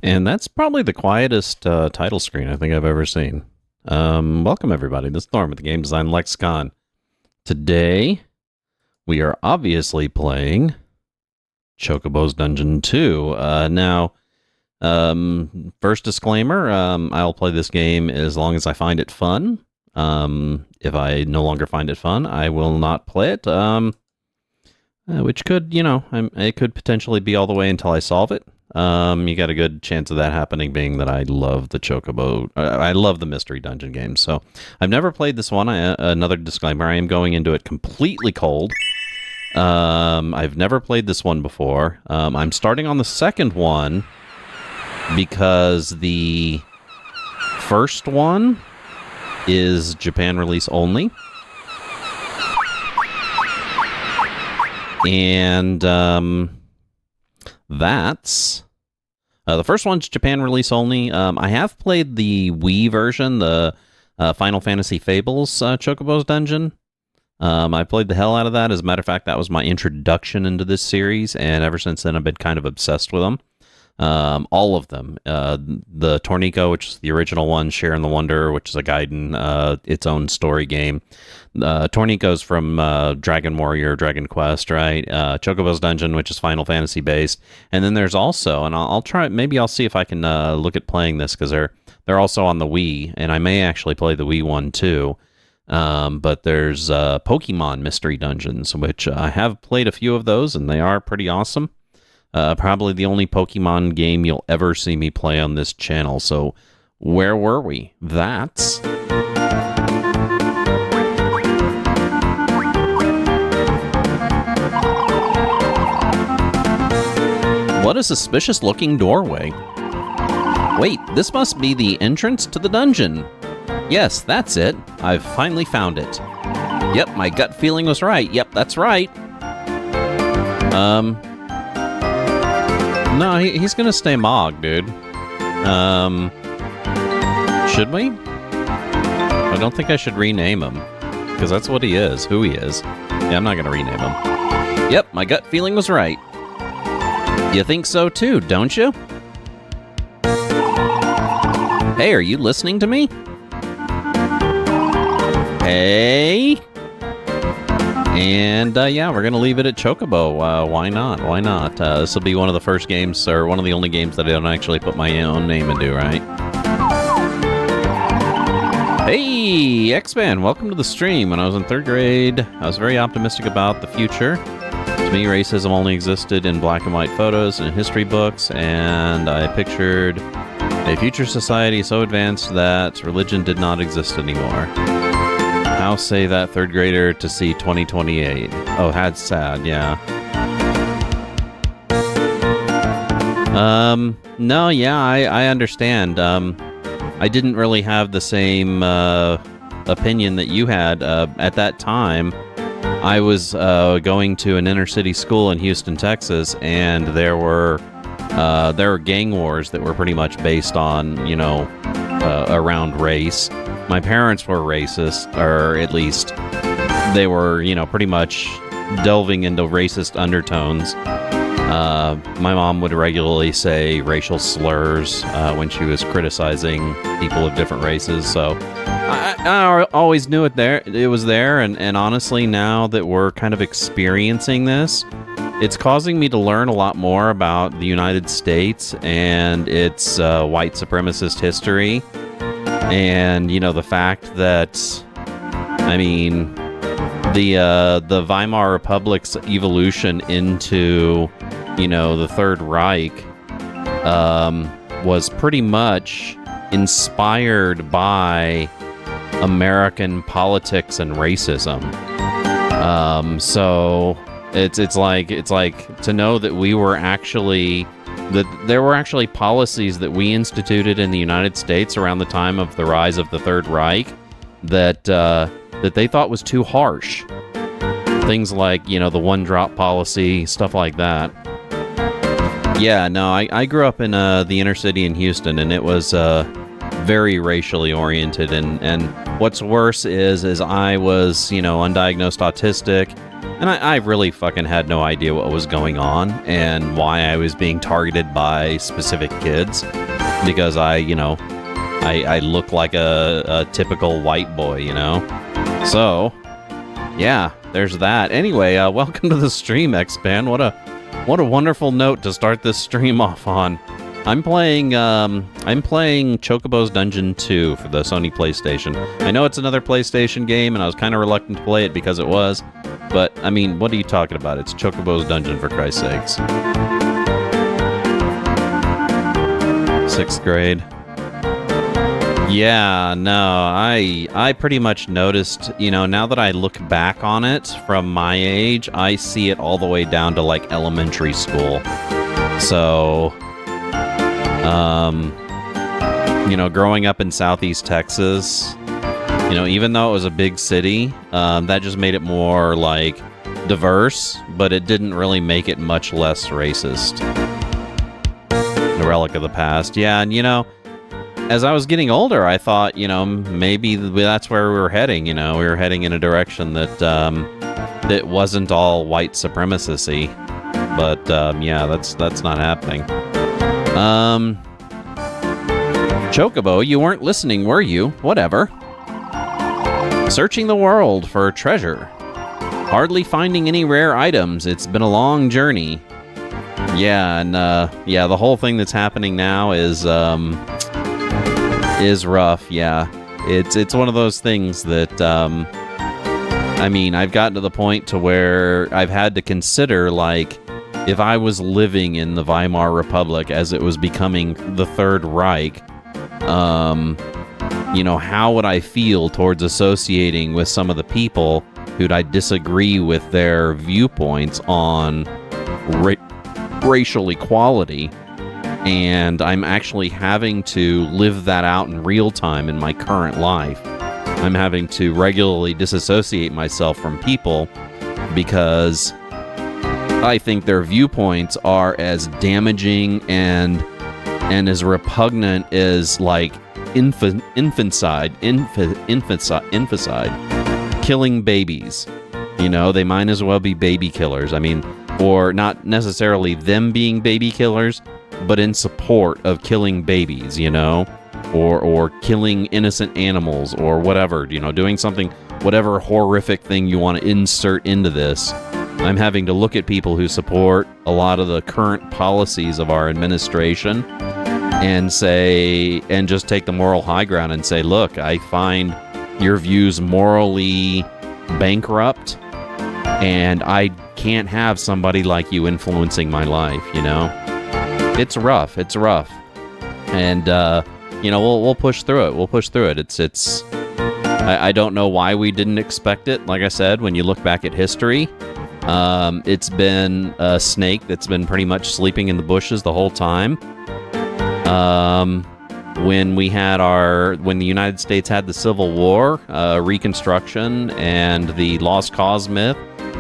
And that's probably the quietest title screen I think I've ever seen. Welcome, everybody. This is Thorn with the Game Design Lexicon. Today, we are obviously playing Chocobo's Dungeon 2. First disclaimer, I'll play this game as long as I find it fun. If I no longer find it fun, I will not play it. Which could, it could potentially be all the way until I solve it. You got a good chance of that happening, being that I love the Chocobo. I love the mystery dungeon games. So I've never played this one. Another disclaimer: I am going into it completely cold. I've never played this one before. I'm starting on the second one because the first one is Japan release only. And that's the first one's Japan release only. I have played the Wii version, the Final Fantasy Fables Chocobo's Dungeon. I played the hell out of that. As a matter of fact, that was my introduction into this series, and ever since then I've been kind of obsessed with them. All of them. The Tornico, which is the original one, Share in the Wonder, which is a Gaiden, its own story game. Tornico's from Dragon Warrior, Dragon Quest, right? Chocobo's Dungeon, which is Final Fantasy based. And then there's also, and I'll try, maybe I'll see if I can look at playing this, because they're also on the Wii, and I may actually play the Wii one too. But there's Pokemon Mystery Dungeons, which I have played a few of those, and they are pretty awesome. Probably the only Pokemon game you'll ever see me play on this channel. So, where were we? That's... What a suspicious-looking doorway. Wait, this must be the entrance to the dungeon. Yes, that's it. I've finally found it. Yep, my gut feeling was right. Yep, that's right. No, he's gonna stay Mog, dude. Should we? I don't think I should rename him, because that's what he is, who he is. Yeah, I'm not gonna rename him. Yep, my gut feeling was right. You think so too, don't you? Hey, are you listening to me? Hey? And, yeah, we're going to leave it at Chocobo. Why not? Why not? This will be one of the first games, or one of the only games that I don't actually put my own name into, right? Hey, X-Man, welcome to the stream. When I was in 3rd grade, I was very optimistic about the future. To me, racism only existed in black and white photos and history books, and I pictured a future society so advanced that religion did not exist anymore. How say that 3rd grader to see 2028? Oh, that's sad, yeah. No, yeah, I understand. I didn't really have the same opinion that you had. At that time, I was going to an inner city school in Houston, Texas, and there were gang wars that were pretty much based on, around race. My parents were racist, or at least they were, pretty much delving into racist undertones. My mom would regularly say racial slurs when she was criticizing people of different races. So I always knew it was there. And honestly, now that we're kind of experiencing this, it's causing me to learn a lot more about the United States and its white supremacist history. And, the fact that, the Weimar Republic's evolution into, the Third Reich was pretty much inspired by American politics and racism. So it's like to know that there were actually policies that we instituted in the United States around the time of the rise of the Third Reich that they thought was too harsh. Things like, the one-drop policy, stuff like that. Yeah, no, I grew up in the inner city in Houston, and it was very racially oriented. And what's worse is I was, undiagnosed autistic. And I really fucking had no idea what was going on and why I was being targeted by specific kids. Because I look like a typical white boy, you know? So, yeah, there's that. Anyway, welcome to the stream, X-Pan. What a wonderful note to start this stream off on. I'm playing Chocobo's Dungeon 2 for the Sony PlayStation. I know it's another PlayStation game, and I was kind of reluctant to play it because it was. But, I mean, what are you talking about? It's Chocobo's Dungeon, for Christ's sakes. 6th grade. Yeah, no, I pretty much noticed, you know, now that I look back on it from my age, I see it all the way down to, like, elementary school. So, you know, growing up in Southeast Texas, you know, even though it was a big city, that just made it more, like, diverse, but it didn't really make it much less racist. A relic of the past. Yeah, and, you know, as I was getting older, I thought, you know, maybe that's where we were heading, you know. We were heading in a direction that, that wasn't all white supremacy. But, yeah, that's not happening. Chocobo, you weren't listening, were you? Whatever. Searching the world for treasure. Hardly finding any rare items. It's been a long journey. Yeah, and, yeah, the whole thing that's happening now is rough, yeah. It's one of those things that, I mean, I've gotten to the point to where I've had to consider, like, if I was living in the Weimar Republic as it was becoming the Third Reich, you know, how would I feel towards associating with some of the people who'd I disagree with their viewpoints on racial equality? And I'm actually having to live that out in real time in my current life. I'm having to regularly disassociate myself from people because I think their viewpoints are as damaging and as repugnant as, like, infanticide, killing babies. You know, they might as well be baby killers. I mean, or not necessarily them being baby killers, but in support of killing babies, you know, or killing innocent animals or whatever, you know, doing something, whatever horrific thing you want to insert into this. I'm having to look at people who support a lot of the current policies of our administration and say, and just take the moral high ground and say, look, I find your views morally bankrupt, and I can't have somebody like you influencing my life, you know? It's rough. It's rough. And, you know, we'll push through it. We'll push through it. I don't know why we didn't expect it. Like I said, when you look back at history, it's been a snake that's been pretty much sleeping in the bushes the whole time. When the United States had the Civil War, Reconstruction, and the Lost Cause myth,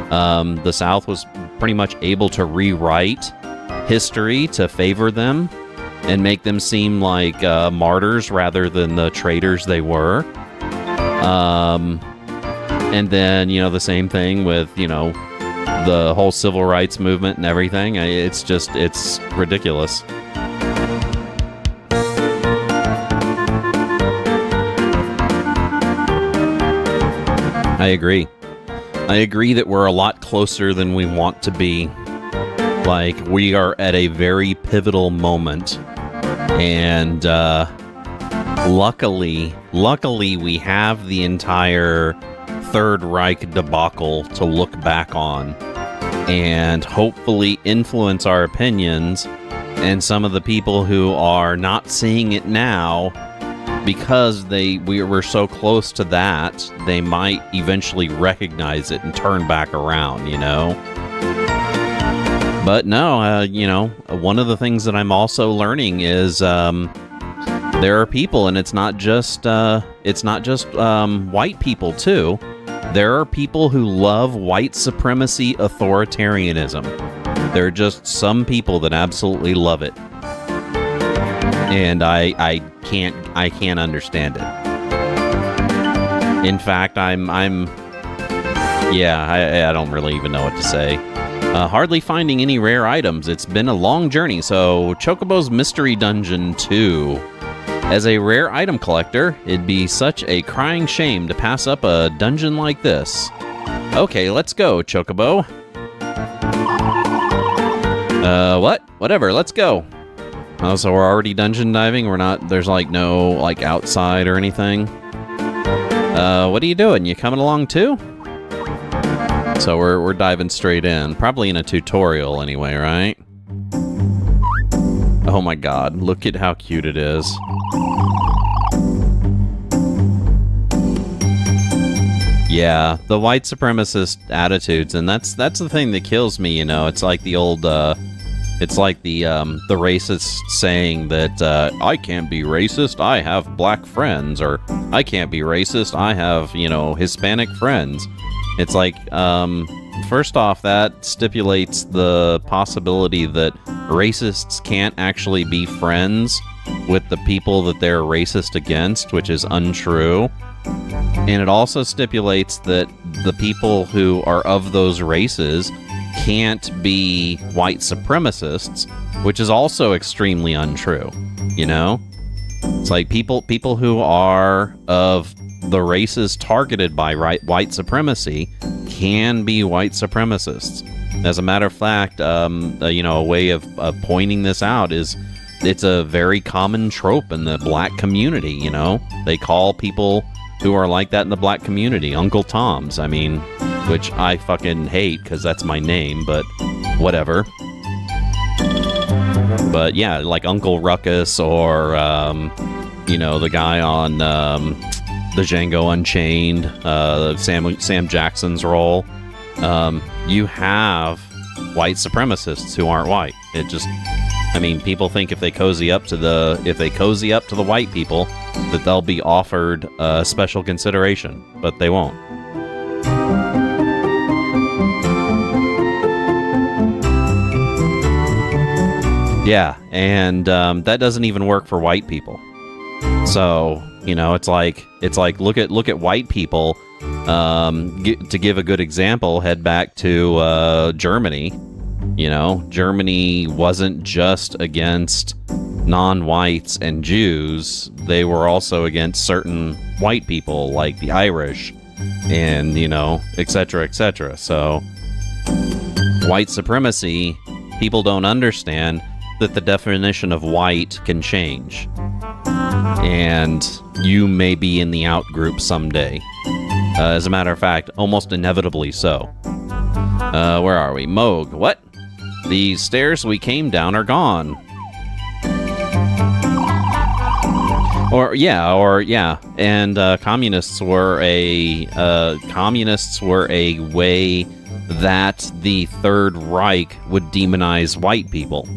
the South was pretty much able to rewrite history to favor them and make them seem like martyrs rather than the traitors they were. And then, you know, the same thing with, you know, the whole civil rights movement and everything. It's ridiculous. I agree. I agree that we're a lot closer than we want to be. Like, we are at a very pivotal moment. And luckily, we have the entire Third Reich debacle to look back on and hopefully influence our opinions, and some of the people who are not seeing it now because we were so close to that, they might eventually recognize it and turn back around, you know? But no, you know, one of the things that I'm also learning is there are people, and it's not just white people too. There are people who love white supremacy authoritarianism. There are just some people that absolutely love it, and I can't understand it. In fact, I'm Yeah, I don't really even know what to say. Hardly finding any rare items. It's been a long journey, so Chocobo's Mystery Dungeon 2. As a rare item collector, it'd be such a crying shame to pass up a dungeon like this. Okay, let's go, Chocobo. What? Whatever, let's go. Oh, so we're already dungeon diving? We're not, there's like no, like, outside or anything? What are you doing? You coming along too? So we're diving straight in. Probably in a tutorial anyway, right? Oh my god, look at how cute it is. Yeah, the white supremacist attitudes, and that's the thing that kills me, you know. It's like the old, it's like the racist saying that, I can't be racist, I have black friends, or I can't be racist, I have, you know, Hispanic friends. It's like, first off, that stipulates the possibility that racists can't actually be friends with the people that they're racist against, which is untrue. And it also stipulates that the people who are of those races can't be white supremacists, which is also extremely untrue, you know? It's like people who are of the races targeted by white supremacy can be white supremacists. As a matter of fact, you know, a way of pointing this out is it's a very common trope in the black community, you know? They call people who are like that in the black community Uncle Toms. I mean, which I fucking hate because that's my name, but whatever. But yeah, like Uncle Ruckus or, you know, the guy on the Django Unchained, Sam Jackson's role. You have white supremacists who aren't white. It just, I mean, people think if they cozy up to the white people, that they'll be offered special consideration, but they won't. Yeah, and that doesn't even work for white people. So, you know, it's like look at white people. To give a good example, head back to Germany. You know, Germany wasn't just against non-whites and Jews. They were also against certain white people like the Irish and, you know, etc., etc. So white supremacy, people don't understand that the definition of white can change. And you may be in the out group someday. As a matter of fact, almost inevitably so. Where are we? Moog. What? The stairs we came down are gone. Or yeah. And communists were a way that the Third Reich would demonize white people.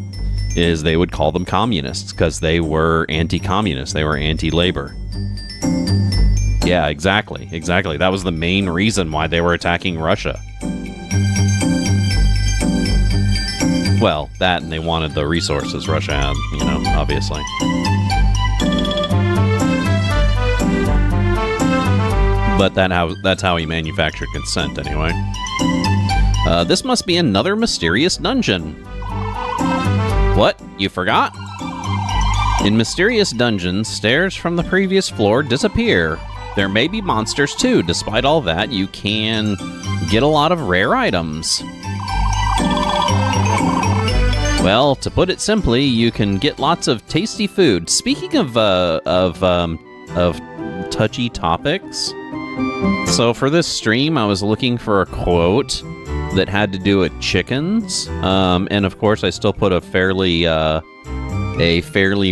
Is they would call them communists because they were anti-communist. They were anti-labor. Yeah, exactly. That was the main reason why they were attacking Russia. Well, that, and they wanted the resources Russia had, you know, obviously. But that's how he manufactured consent, anyway. This must be another mysterious dungeon. What? You forgot? In mysterious dungeons, stairs from the previous floor disappear. There may be monsters too. Despite all that, you can get a lot of rare items. Well, to put it simply, you can get lots of tasty food. Speaking of touchy topics, so for this stream, I was looking for a quote that had to do with chickens, and of course, I still put a fairly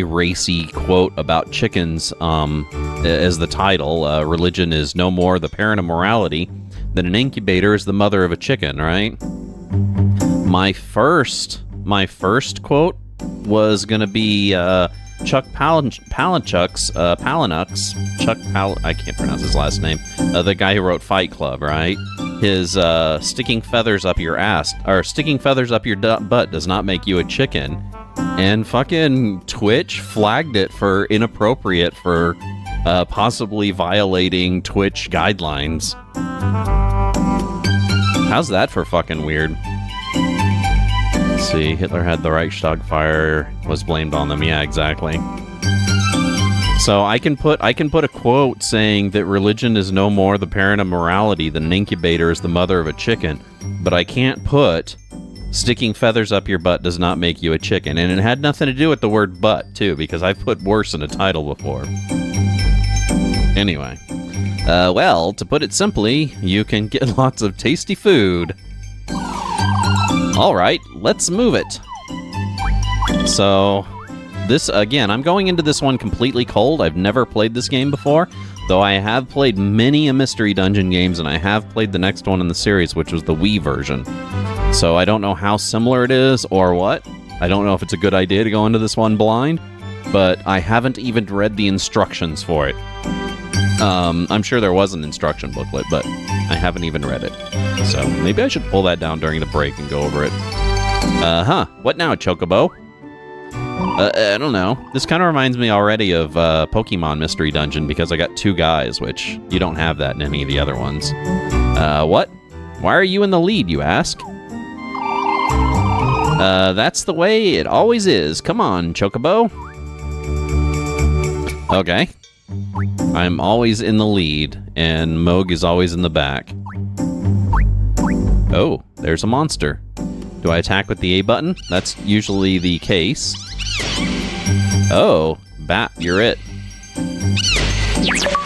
racy quote about chickens as the title. Religion is no more the parent of morality than an incubator is the mother of a chicken, right? My first quote was going to be Chuck Palahniuk's, I can't pronounce his last name, the guy who wrote Fight Club, right? His sticking feathers up your ass, or sticking feathers up your butt does not make you a chicken. And fucking Twitch flagged it for inappropriate for possibly violating Twitch guidelines. How's that for fucking weird? Let's see, Hitler had the Reichstag fire, was blamed on them. Yeah, exactly. So I can put a quote saying that religion is no more the parent of morality than an incubator is the mother of a chicken, but I can't put sticking feathers up your butt does not make you a chicken. And it had nothing to do with the word butt, too, because I've put worse in a title before. Anyway. Well, to put it simply, you can get lots of tasty food. Alright, let's move it. So, this, again, I'm going into this one completely cold. I've never played this game before, though I have played many a Mystery Dungeon games, and I have played the next one in the series, which was the Wii version. So I don't know how similar it is or what. I don't know if it's a good idea to go into this one blind, but I haven't even read the instructions for it. I'm sure there was an instruction booklet, but I haven't even read it. So maybe I should pull that down during the break and go over it. What now, Chocobo? I don't know. This kind of reminds me already of Pokemon Mystery Dungeon because I got 2 guys, which you don't have that in any of the other ones. What? Why are you in the lead, you ask? That's the way it always is. Come on, Chocobo. Okay. I'm always in the lead, and Moog is always in the back. Oh, there's a monster. Do I attack with the A button? That's usually the case. Oh, Bat, you're it.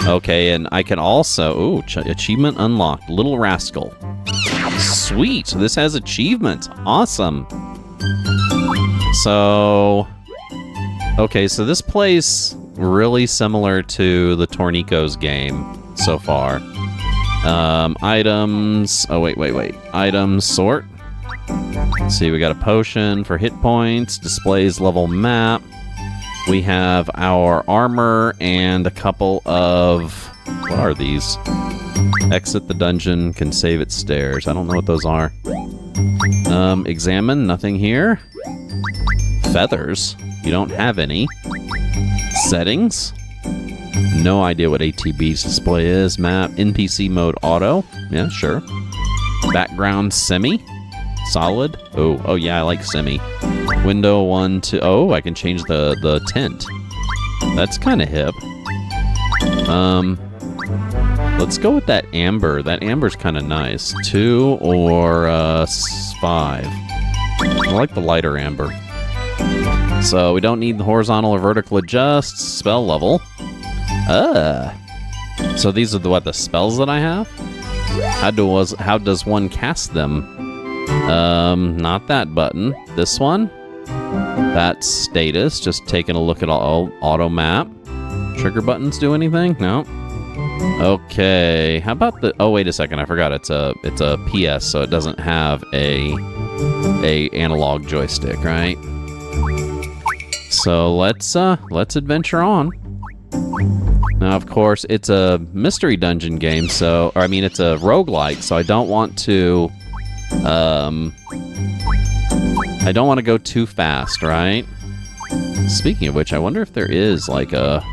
Okay, and I can also... Ooh, achievement unlocked. Little Rascal. Sweet, this has achievements. Awesome. So... Okay, so this plays really similar to the Tornico's game so far. Items... Oh, wait. Items, sort. Let's see, we got a potion for hit points. Displays level map. We have our armor and a couple of... What are these? Exit the dungeon, can save its stairs. I don't know what those are. Examine, nothing here. Feathers, you don't have any. Settings, no idea what ATB's display is. Map, NPC mode auto, yeah, sure. Background semi, solid. Oh yeah, I like semi. Window 1 to... Oh, I can change the tint. That's kind of hip. Let's go with that amber. That amber's kind of nice. 2 or 5. I like the lighter amber. So we don't need the horizontal or vertical adjust. Spell level. So these are the spells that I have? How does one cast them? Not that button. This one? That's status. Just taking a look at all auto map. Trigger buttons do anything? No. Okay. How about the... Oh, wait a second. I forgot. It's a PS, so it doesn't have a analog joystick, right? So let's adventure on. Now, of course, it's a Mystery Dungeon game, so... Or, I mean, it's a roguelike, so I don't want to... I don't want to go too fast, right? Speaking of which, I wonder if there is, like a...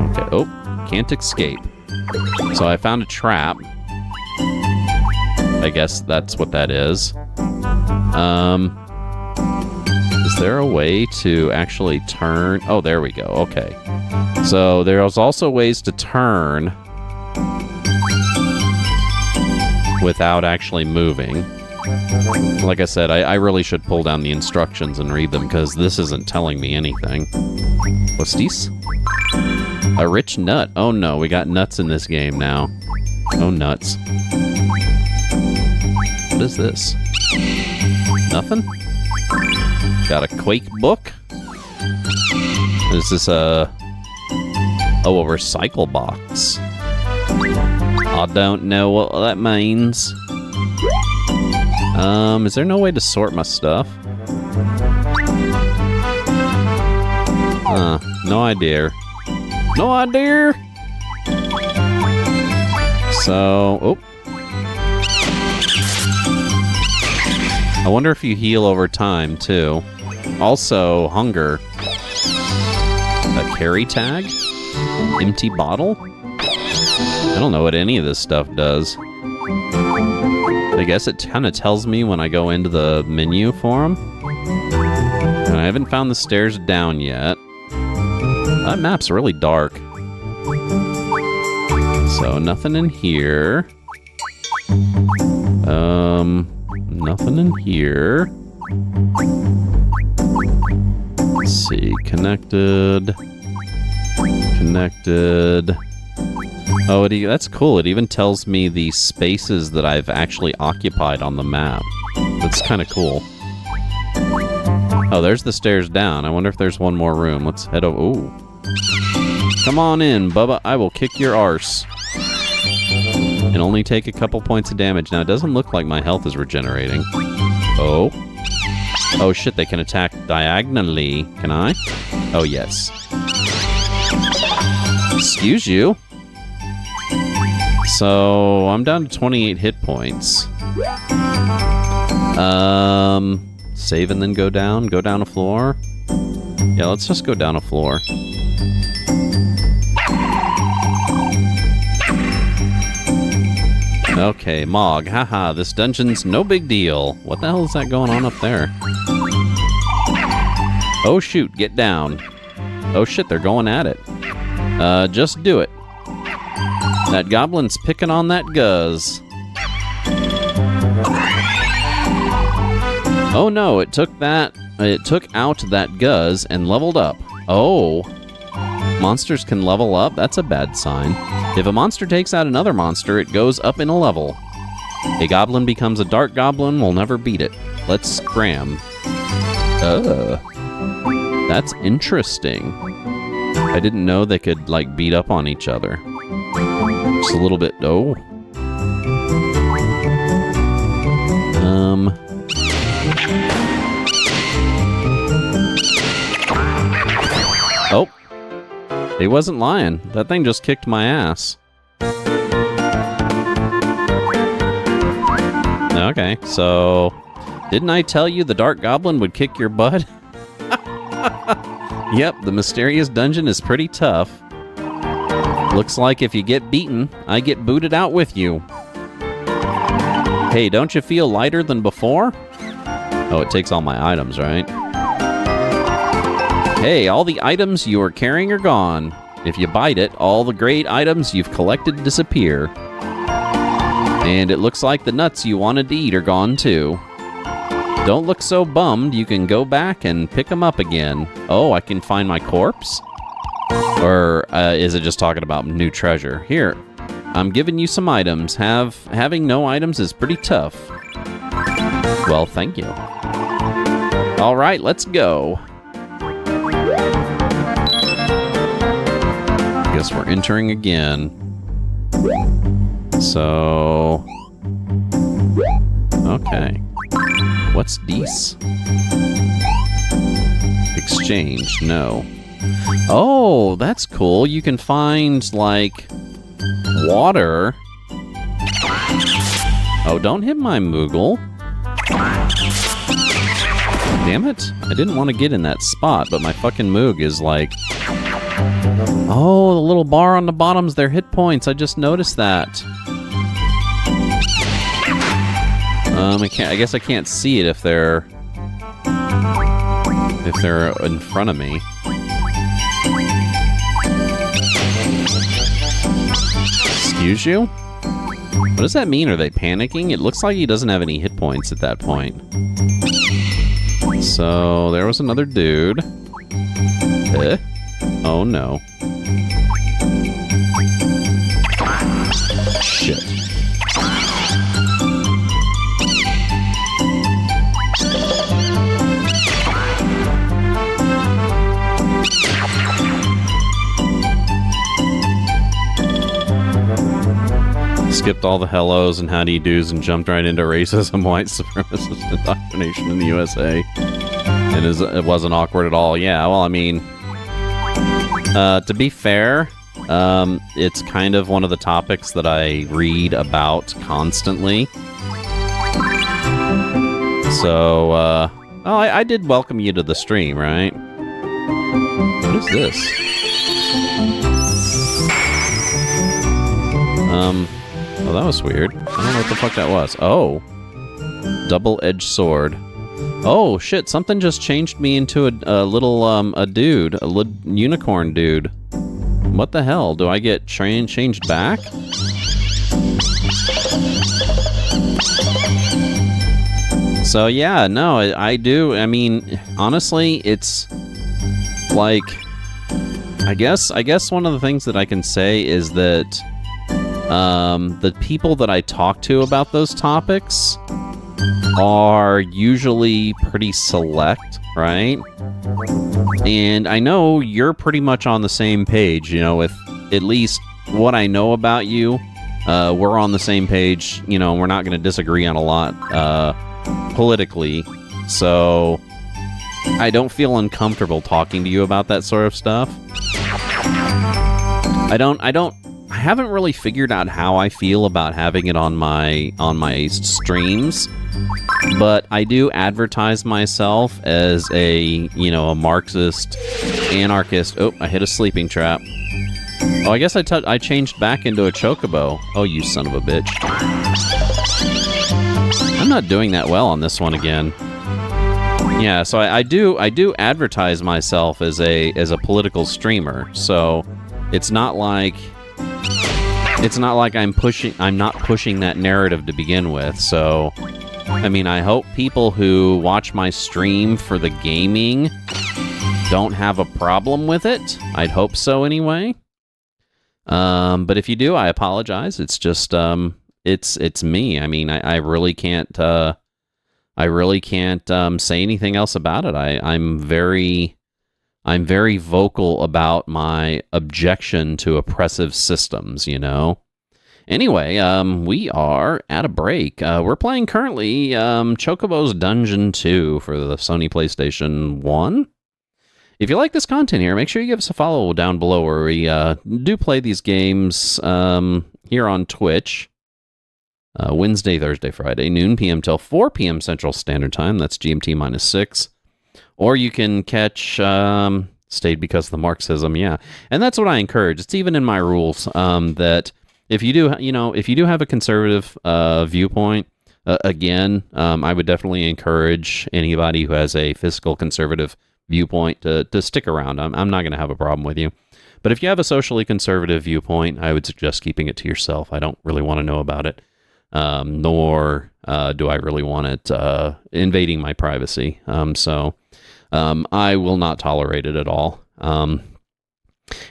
Okay, oh, can't escape. So I found a trap. I guess that's what that is. Is there a way to actually turn? Oh, there we go, okay. So there's also ways to turn without actually moving. Like I said, I really should pull down the instructions and read them, because this isn't telling me anything. What's this? A rich nut. Oh no, we got nuts in this game now. Oh, nuts. What is this? Nothing? Got a Quake book? Is this a... Oh, a recycle box. I don't know what that means. Is there no way to sort my stuff? No idea. No idea! So, oh. I wonder if you heal over time, too. Also, hunger. A carry tag? Empty bottle? I don't know what any of this stuff does. I guess it kind of tells me when I go into the menu for them. And I haven't found the stairs down yet. That map's really dark. So, nothing in here. Nothing in here. Let's see. Connected. Connected. Oh, that's cool. It even tells me the spaces that I've actually occupied on the map. That's kind of cool. Oh, there's the stairs down. I wonder if there's one more room. Let's head over. Ooh. Come on in, Bubba. I will kick your arse. And only take a couple points of damage. Now, it doesn't look like my health is regenerating. Oh. Oh, shit. They can attack diagonally. Can I? Oh, yes. Excuse you. So, I'm down to 28 hit points. Save and then go down? Go down a floor? Yeah, let's just go down a floor. Okay, Mog. Haha, this dungeon's no big deal. What the hell is that going on up there? Oh, shoot. Get down. Oh, shit. They're going at it. Just do it. That goblin's picking on that guzz. Oh no, it took out that guzz and leveled up. Oh. Monsters can level up? That's a bad sign. If a monster takes out another monster, it goes up in a level. A goblin becomes a dark goblin, we'll never beat it. Let's scram. That's interesting. I didn't know they could, like, beat up on each other. Just a little bit. Oh. Oh. He wasn't lying. That thing just kicked my ass. Okay, so... Didn't I tell you the Dark Goblin would kick your butt? Yep, the mysterious dungeon is pretty tough. Looks like if you get beaten, I get booted out with you. Hey, don't you feel lighter than before? Oh, it takes all my items, right? Hey, all the items you are carrying are gone. If you bite it, all the great items you've collected disappear. And it looks like the nuts you wanted to eat are gone too. Don't look so bummed, you can go back and pick them up again. Oh, I can find my corpse? Or is it just talking about new treasure? Here, I'm giving you some items. Having no items is pretty tough. Well, thank you. All right, let's go. Guess we're entering again. So... Okay. What's this? Exchange, no. Oh, that's cool. You can find, like, water. Oh, don't hit my Moogle. Damn it. I didn't want to get in that spot, but my fucking Moog is like... Oh, the little bar on the bottom's their hit points. I just noticed that. I guess I can't see it if they're in front of me. Excuse you? What does that mean? Are they panicking? It looks like he doesn't have any hit points at that point. So, there was another dude. Oh no. Shit. Skipped all the hellos and how do you do's and jumped right into racism, white supremacist indoctrination in the USA. And it wasn't awkward at all. Yeah, well, I mean, to be fair, it's kind of one of the topics that I read about constantly. So, I did welcome you to the stream, right? What is this? Oh, that was weird. I don't know what the fuck that was. Oh. Double-edged sword. Oh, shit, something just changed me into a little, a dude. A unicorn dude. What the hell? Do I get changed back? So, yeah, no, I do. I mean, honestly, it's like... I guess one of the things that I can say is that the people that I talk to about those topics are usually pretty select, right? And I know you're pretty much on the same page, you know, with at least what I know about you. We're on the same page, you know, we're not going to disagree on a lot politically, so I don't feel uncomfortable talking to you about that sort of stuff. I haven't really figured out how I feel about having it on my streams, but I do advertise myself as a, you know, a Marxist, anarchist. Oh, I hit a sleeping trap. Oh, I guess I changed back into a Chocobo. Oh, you son of a bitch. I'm not doing that well on this one again. Yeah, so I do advertise myself as a political streamer. So it's not like I'm not pushing that narrative to begin with. So I mean, I hope people who watch my stream for the gaming don't have a problem with it. I'd hope so anyway. But if you do, I apologize. It's just it's me. I mean, I really can't say anything else about it. I'm very vocal about my objection to oppressive systems, you know. Anyway, we are at a break. We're playing currently Chocobo's Dungeon 2 for the Sony PlayStation 1. If you like this content here, make sure you give us a follow down below, where we do play these games here on Twitch. Wednesday, Thursday, Friday, noon p.m. till 4 p.m. Central Standard Time. That's GMT minus 6. Or you can catch Stayed Because of the Marxism, yeah. And that's what I encourage. It's even in my rules that if you do have a conservative viewpoint, again, I would definitely encourage anybody who has a fiscal conservative viewpoint to stick around. I'm not going to have a problem with you. But if you have a socially conservative viewpoint, I would suggest keeping it to yourself. I don't really want to know about it. Nor do I really want it invading my privacy. So I will not tolerate it at all.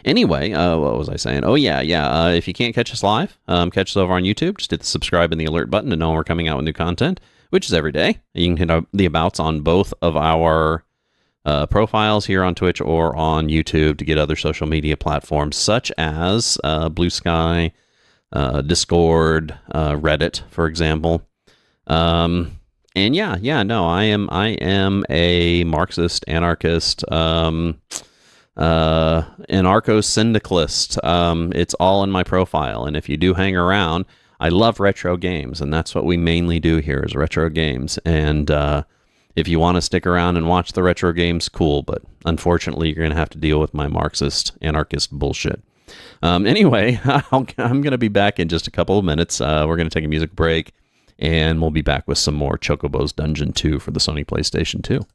Anyway, what was I saying? Oh, yeah. If you can't catch us live, catch us over on YouTube. Just hit the subscribe and the alert button to know when we're coming out with new content, which is every day. You can hit the abouts on both of our profiles here on Twitch or on YouTube to get other social media platforms such as Blue Sky, Discord, Reddit, for example. And no, I am a Marxist, anarchist, anarcho-syndicalist. It's all in my profile, and if you do hang around, I love retro games, and that's what we mainly do here is retro games. And if you want to stick around and watch the retro games, cool, but unfortunately, you're going to have to deal with my Marxist, anarchist bullshit. Anyway, I'm going to be back in just a couple of minutes. We're going to take a music break, and we'll be back with some more Chocobo's Dungeon 2 for the Sony PlayStation 2.